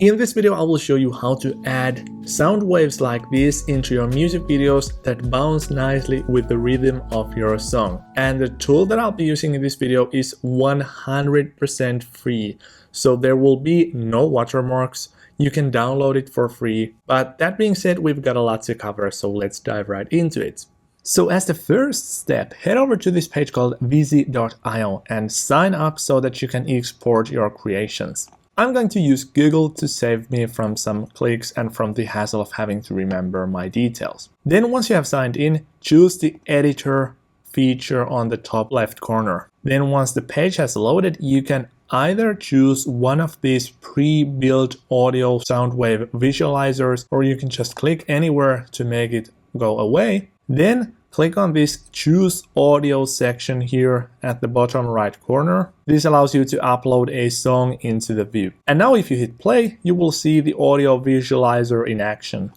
In this video, I will show you how to add sound waves like this into your music videos that bounce nicely with the rhythm of your song. And the tool that I'll be using in this video is 100% free. So there will be no watermarks. You can download it for free. But that being said, we've got a lot to cover, so let's dive right into it. So as the first step, head over to this page called vizi.io and sign up so that you can export your creations. I'm going to use Google to save me from some clicks and from the hassle of having to remember my details. Then once you have signed in, choose the editor feature on the top left corner. Then once the page has loaded, you can either choose one of these pre-built audio sound wave visualizers, or you can just click anywhere to make it go away. Then click on this Choose Audio section here at the bottom right corner. This allows you to upload a song into the view. And now if you hit play, you will see the audio visualizer in action.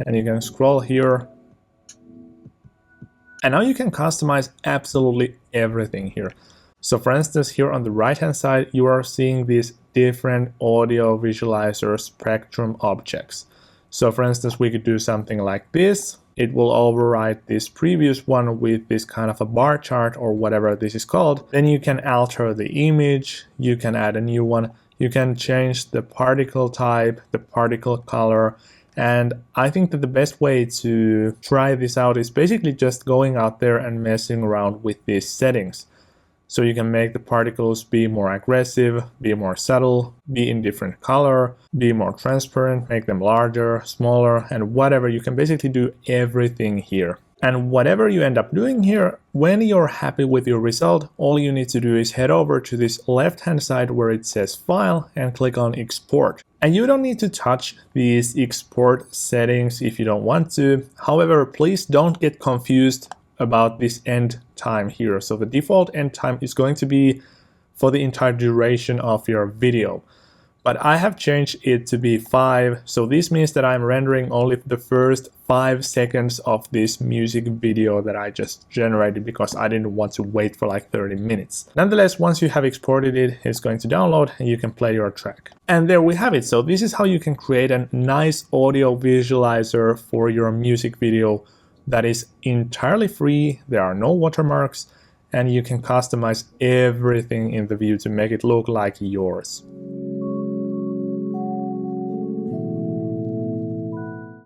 And you can scroll here. And now you can customize absolutely everything here. So for instance, here on the right hand side, you are seeing these different audio visualizer spectrum objects. So for instance, we could do something like this. It will override this previous one with this kind of a bar chart or whatever this is called. Then you can alter the image, you can add a new one, you can change the particle type, the particle color. And I think that the best way to try this out is basically just going out there and messing around with these settings. So you can make the particles be more aggressive, be more subtle, be in different color, be more transparent, make them larger, smaller, and whatever. You can basically do everything here. And whatever you end up doing here, when you're happy with your result, all you need to do is head over to this left-hand side where it says File and click on Export. And you don't need to touch these export settings if you don't want to. However, please don't get confused about this end time here. So the default end time is going to be for the entire duration of your video. But I have changed it to be 5. So this means that I'm rendering only the first 5 seconds of this music video that I just generated because I didn't want to wait for like 30 minutes. Nonetheless, once you have exported it, it's going to download and you can play your track. And there we have it. So this is how you can create a nice audio visualizer for your music video that is entirely free. There are no watermarks, and you can customize everything in the view to make it look like yours.